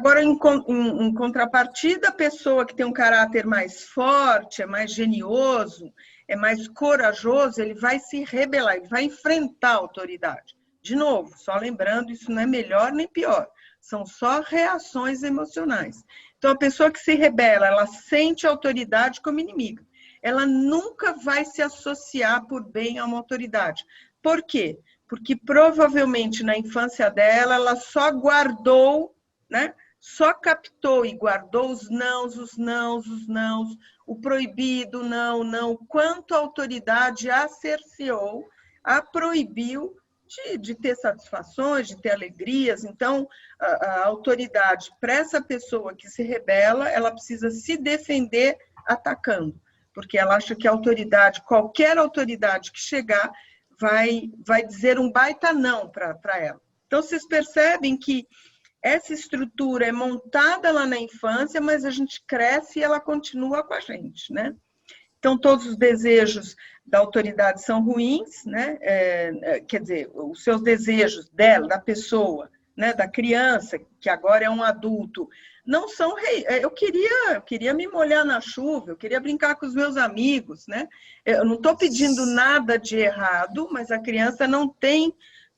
Agora, em contrapartida, a pessoa que tem um caráter mais forte, é mais genioso, é mais corajoso, ele vai se rebelar, ele vai enfrentar a autoridade. De novo, só lembrando, isso não é melhor nem pior, são só reações emocionais. Então, a pessoa que se rebela, ela sente a autoridade como inimiga. Ela nunca vai se associar por bem a uma autoridade. Por quê? Porque provavelmente na infância dela, ela só guardou, né? Só captou e guardou os nãos, os nãos, os nãos, o proibido, não, não. Quanto a autoridade a cerceou, a proibiu de ter satisfações, de ter alegrias. Então, a autoridade, para essa pessoa que se rebela, ela precisa se defender atacando, porque ela acha que a autoridade, qualquer autoridade que chegar, vai dizer um baita não para ela. Então, vocês percebem que essa estrutura é montada lá na infância, mas a gente cresce e ela continua com a gente, né? Então, todos os desejos da autoridade são ruins, né? Quer dizer, os seus desejos dela, da pessoa, né? Da criança, que agora é um adulto, não são... Eu queria me molhar na chuva, eu queria brincar com os meus amigos, né? Eu não estou pedindo nada de errado, mas a criança não tem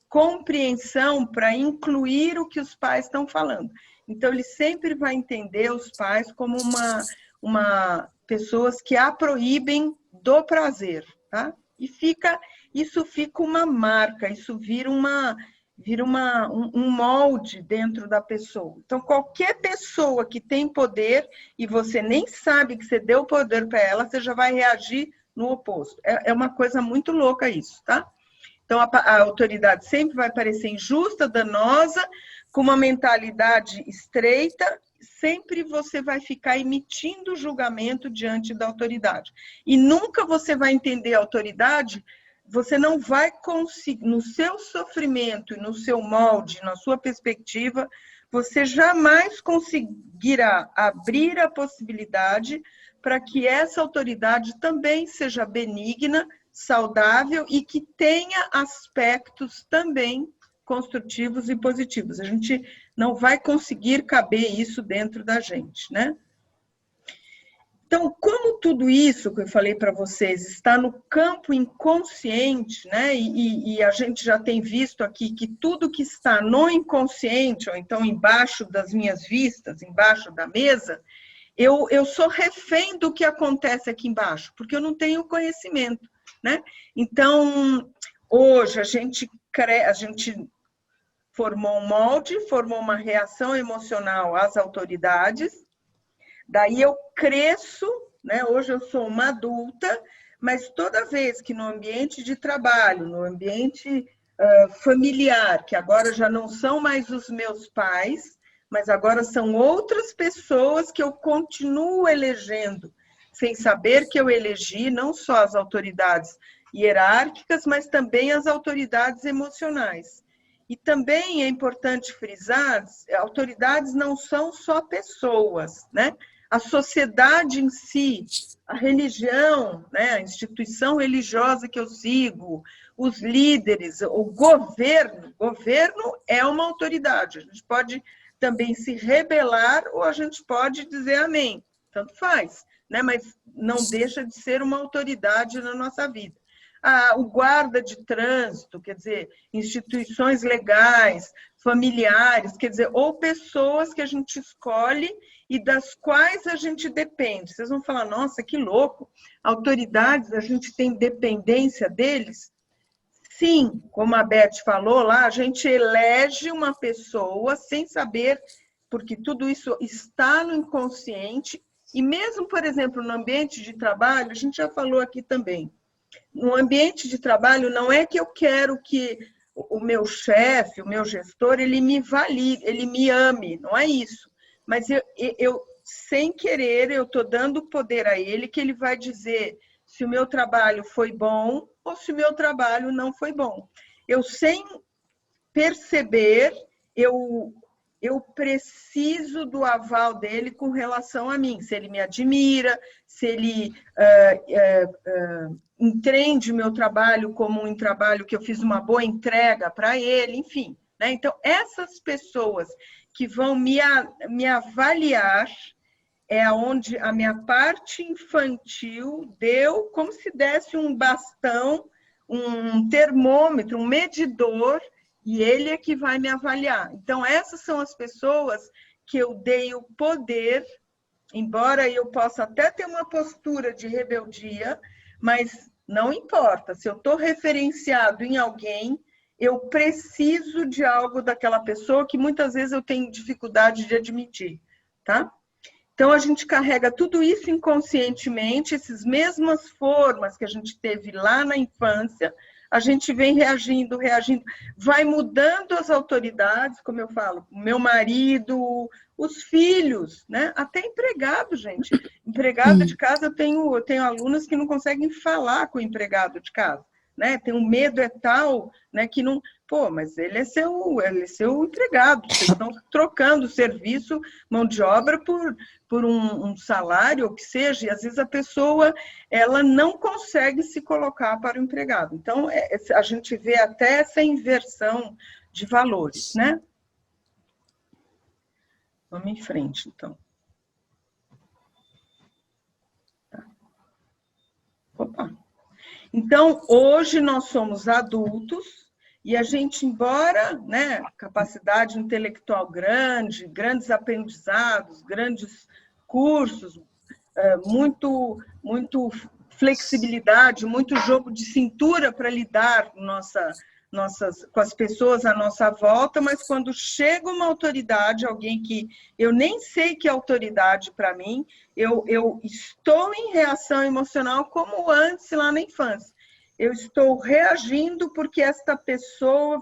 compreensão para incluir o que os pais estão falando. Então, ele sempre vai entender os pais como uma pessoas que a proíbem do prazer, tá? E isso fica uma marca, isso vira um molde dentro da pessoa. Então, qualquer pessoa que tem poder e você nem sabe que você deu poder para ela, você já vai reagir no oposto. É uma coisa muito louca isso, tá? Então, a autoridade sempre vai parecer injusta, danosa, com uma mentalidade estreita, sempre você vai ficar emitindo julgamento diante da autoridade. E nunca você vai entender a autoridade, você não vai conseguir, no seu sofrimento, no seu molde, na sua perspectiva, você jamais conseguirá abrir a possibilidade para que essa autoridade também seja benigna, saudável e que tenha aspectos também construtivos e positivos. A gente não vai conseguir caber isso dentro da gente, né? Então, como tudo isso que eu falei para vocês está no campo inconsciente, né? E a gente já tem visto aqui que tudo que está no inconsciente, ou então embaixo das minhas vistas, embaixo da mesa, eu sou refém do que acontece aqui embaixo, porque eu não tenho conhecimento, né? Então, hoje a gente formou um molde, formou uma reação emocional às autoridades, daí eu cresço, né? Hoje eu sou uma adulta, mas toda vez que no ambiente de trabalho, no ambiente familiar, que agora já não são mais os meus pais, mas agora são outras pessoas que eu continuo elegendo, sem saber que eu elegi não só as autoridades hierárquicas, mas também as autoridades emocionais. E também é importante frisar, autoridades não são só pessoas, né? A sociedade em si, a religião, né? A instituição religiosa que eu sigo, os líderes, o governo é uma autoridade. A gente pode também se rebelar ou a gente pode dizer amém, tanto faz, né? Mas não deixa de ser uma autoridade na nossa vida. O guarda de trânsito, quer dizer, instituições legais, familiares, quer dizer, ou pessoas que a gente escolhe e das quais a gente depende. Vocês vão falar, nossa, que louco, autoridades, a gente tem dependência deles? Sim, como a Beth falou lá, a gente elege uma pessoa sem saber, porque tudo isso está no inconsciente, e mesmo, por exemplo, no ambiente de trabalho, a gente já falou aqui também, no ambiente de trabalho, não é que eu quero que o meu chefe, o meu gestor, ele me valide, ele me ame, não é isso. Mas eu sem querer, eu estou dando poder a ele, que ele vai dizer se o meu trabalho foi bom ou se o meu trabalho não foi bom. Eu, sem perceber, eu preciso do aval dele com relação a mim, se ele me admira, se ele entende o meu trabalho como um trabalho que eu fiz uma boa entrega para ele, enfim, né? Então, essas pessoas que vão me avaliar é onde a minha parte infantil deu como se desse um bastão, um termômetro, um medidor, e ele é que vai me avaliar. Então, essas são as pessoas que eu dei o poder, embora eu possa até ter uma postura de rebeldia, mas não importa, se eu estou referenciado em alguém, eu preciso de algo daquela pessoa que muitas vezes eu tenho dificuldade de admitir, tá? Então, a gente carrega tudo isso inconscientemente, essas mesmas formas que a gente teve lá na infância, a gente vem reagindo, vai mudando as autoridades, como eu falo, o meu marido, os filhos, né? Até empregado, gente. Empregado de casa, eu tenho alunas que não conseguem falar com o empregado de casa, né? Tem um medo é tal, né, que não... Pô, mas ele é seu empregado, vocês estão trocando serviço, mão de obra por um salário, ou que seja, e às vezes a pessoa ela não consegue se colocar para o empregado. Então, a gente vê até essa inversão de valores, né? Vamos em frente, então. Tá. Opa! Então, hoje nós somos adultos, e a gente, embora, né, capacidade intelectual grande, grandes aprendizados, grandes cursos, muito flexibilidade, muito jogo de cintura para lidar com as pessoas à nossa volta, mas quando chega uma autoridade, alguém que eu nem sei que é autoridade para mim, eu estou em reação emocional como antes lá na infância. Eu estou reagindo porque esta pessoa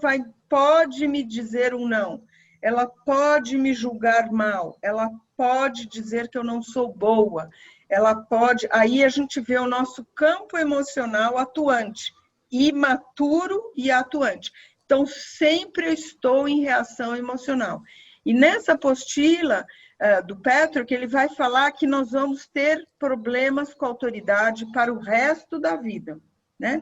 pode me dizer um não, ela pode me julgar mal, ela pode dizer que eu não sou boa, ela pode... Aí a gente vê o nosso campo emocional atuante, imaturo e atuante. Então, sempre eu estou em reação emocional. E nessa apostila do Patrick, ele vai falar que nós vamos ter problemas com a autoridade para o resto da vida, né?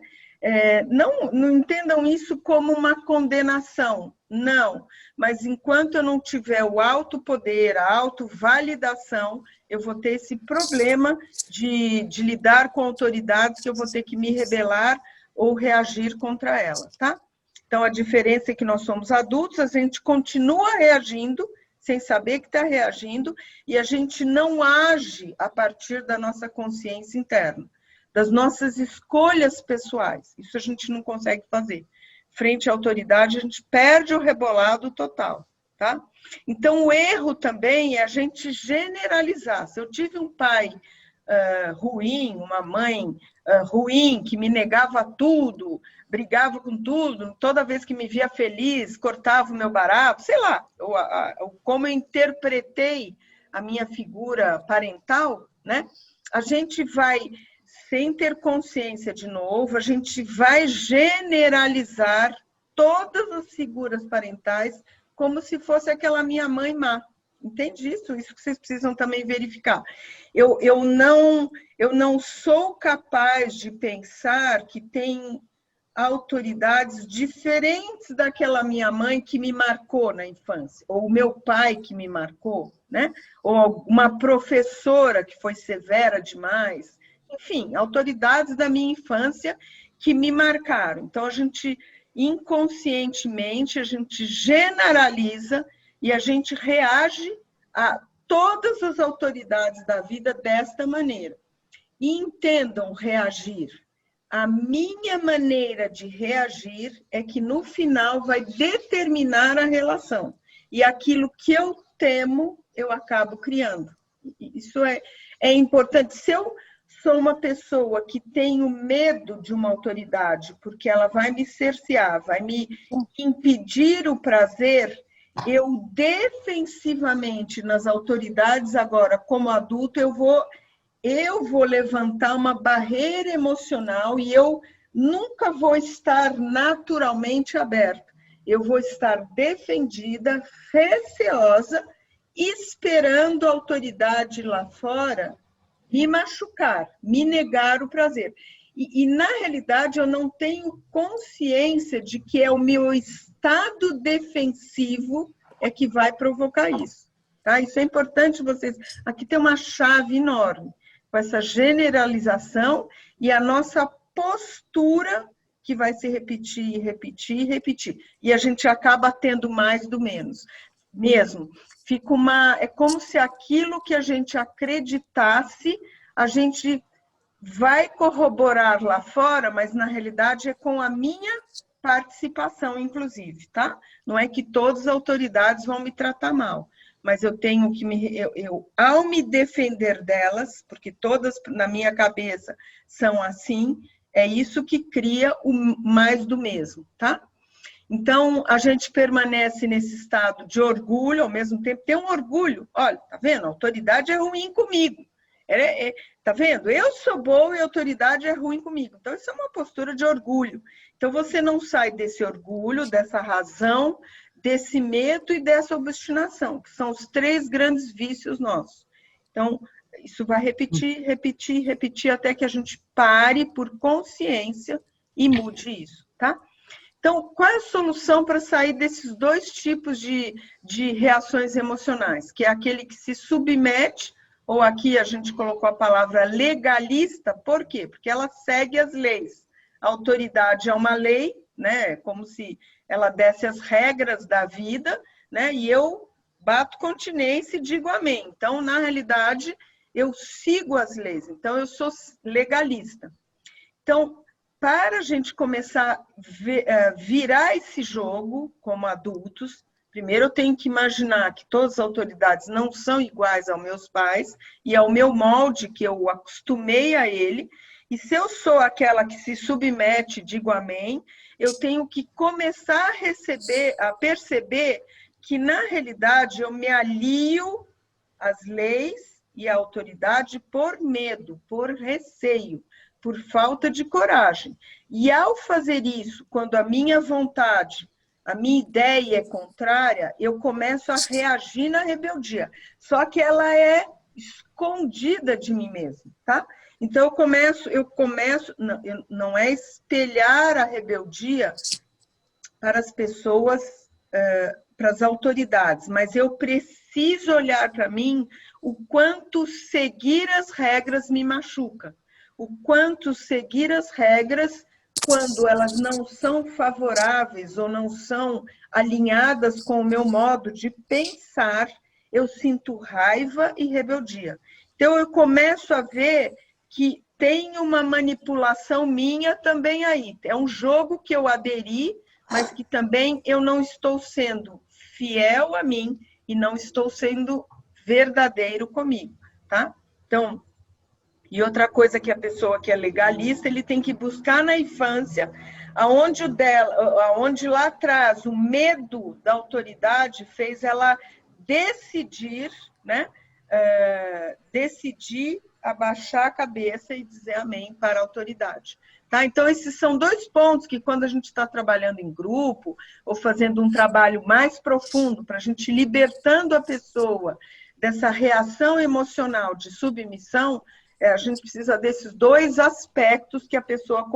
Não entendam isso como uma condenação, não. Mas enquanto eu não tiver o autopoder, a autovalidação, eu vou ter esse problema de lidar com autoridades que eu vou ter que me rebelar ou reagir contra elas, tá? Então, a diferença é que nós somos adultos, a gente continua reagindo, sem saber que está reagindo, e a gente não age a partir da nossa consciência interna, das nossas escolhas pessoais. Isso a gente não consegue fazer. Frente à autoridade, a gente perde o rebolado total, tá? Então, o erro também é a gente generalizar. Se eu tive um pai ruim, uma mãe ruim, que me negava tudo, brigava com tudo, toda vez que me via feliz, cortava o meu barato, sei lá, como eu interpretei a minha figura parental, né? A gente vai, sem ter consciência de novo, a gente vai generalizar todas as figuras parentais como se fosse aquela minha mãe má. Entende isso? Isso que vocês precisam também verificar. Eu não sou capaz de pensar que tem autoridades diferentes daquela minha mãe que me marcou na infância, ou o meu pai que me marcou, né? Ou uma professora que foi severa demais. Enfim, autoridades da minha infância que me marcaram. Então, a gente, inconscientemente, a gente generaliza e a gente reage a todas as autoridades da vida desta maneira. E entendam reagir. A minha maneira de reagir é que, no final, vai determinar a relação. E aquilo que eu temo, eu acabo criando. Isso é importante. Se eu sou uma pessoa que tenho medo de uma autoridade, porque ela vai me cercear, vai me impedir o prazer, eu defensivamente nas autoridades agora, como adulto, eu vou levantar uma barreira emocional e eu nunca vou estar naturalmente aberta. Eu vou estar defendida, receosa, esperando a autoridade lá fora me machucar, me negar o prazer. E, na realidade, eu não tenho consciência de que é o meu estado defensivo é que vai provocar isso. Tá? Isso é importante vocês... Aqui tem uma chave enorme, com essa generalização e a nossa postura que vai se repetir, repetir, repetir. E a gente acaba tendo mais do menos. Mesmo. Fica é como se aquilo que a gente acreditasse, a gente vai corroborar lá fora, mas na realidade é com a minha participação, inclusive, tá? Não é que todas as autoridades vão me tratar mal, mas eu tenho que ao me defender delas, porque todas na minha cabeça são assim, é isso que cria o mais do mesmo, tá? Então, a gente permanece nesse estado de orgulho, ao mesmo tempo tem um orgulho. Olha, tá vendo? A autoridade é ruim comigo. Tá vendo? Eu sou boa e a autoridade é ruim comigo. Então, isso é uma postura de orgulho. Então, você não sai desse orgulho, dessa razão, desse medo e dessa obstinação, que são os 3 grandes vícios nossos. Então, isso vai repetir, repetir, repetir, até que a gente pare por consciência e mude isso, tá? Então, qual é a solução para sair desses 2 tipos de reações emocionais? Que é aquele que se submete, ou aqui a gente colocou a palavra legalista, por quê? Porque ela segue as leis. A autoridade é uma lei, né? Como se ela desse as regras da vida, né? E eu bato continência e digo amém. Então, na realidade, eu sigo as leis. Então, eu sou legalista. Então, para a gente começar a virar esse jogo como adultos, primeiro eu tenho que imaginar que todas as autoridades não são iguais aos meus pais e ao meu molde que eu acostumei a ele. E se eu sou aquela que se submete, digo amém, eu tenho que começar a perceber que, na realidade, eu me alio às leis e à autoridade por medo, por receio, por falta de coragem. E ao fazer isso, quando a minha vontade, a minha ideia é contrária, eu começo a reagir na rebeldia. Só que ela é escondida de mim mesma, tá? Então eu começo, não é espelhar a rebeldia para as pessoas, para as autoridades, mas eu preciso olhar para mim o quanto seguir as regras me machuca. O quanto seguir as regras, quando elas não são favoráveis ou não são alinhadas com o meu modo de pensar, eu sinto raiva e rebeldia. Então, eu começo a ver que tem uma manipulação minha também aí. É um jogo que eu aderi, mas que também eu não estou sendo fiel a mim e não estou sendo verdadeiro comigo, tá? Então, e outra coisa que a pessoa que é legalista, ele tem que buscar na infância, aonde lá atrás o medo da autoridade fez ela decidir, né? Decidir abaixar a cabeça e dizer amém para a autoridade. Tá? Então, esses são 2 pontos que, quando a gente está trabalhando em grupo, ou fazendo um trabalho mais profundo, para a gente ir libertando a pessoa dessa reação emocional de submissão, a gente precisa desses 2 aspectos que a pessoa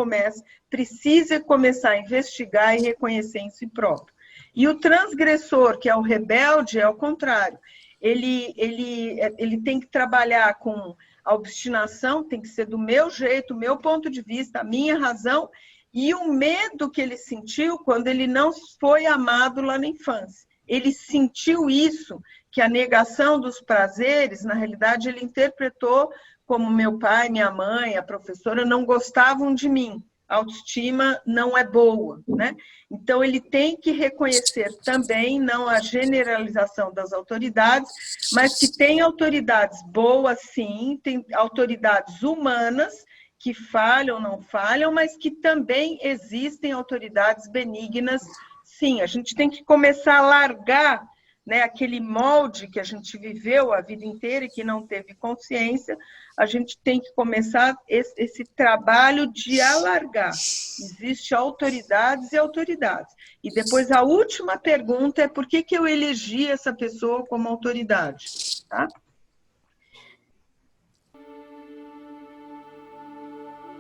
precisa começar a investigar e reconhecer em si próprio. E o transgressor, que é o rebelde, é o contrário. Ele tem que trabalhar com a obstinação, tem que ser do meu jeito, o meu ponto de vista, a minha razão, e o medo que ele sentiu quando ele não foi amado lá na infância. Ele sentiu isso, que a negação dos prazeres, na realidade, ele interpretou como meu pai, minha mãe, a professora não gostavam de mim. A autoestima não é boa, né? Então, ele tem que reconhecer também, não a generalização das autoridades, mas que tem autoridades boas, sim, tem autoridades humanas que falham, não falham, mas que também existem autoridades benignas, sim. A gente tem que começar a largar, né, aquele molde que a gente viveu a vida inteira e que não teve consciência. A gente tem que começar esse trabalho de alargar. Existem autoridades e autoridades. E depois a última pergunta é por que eu elegi essa pessoa como autoridade? Tá?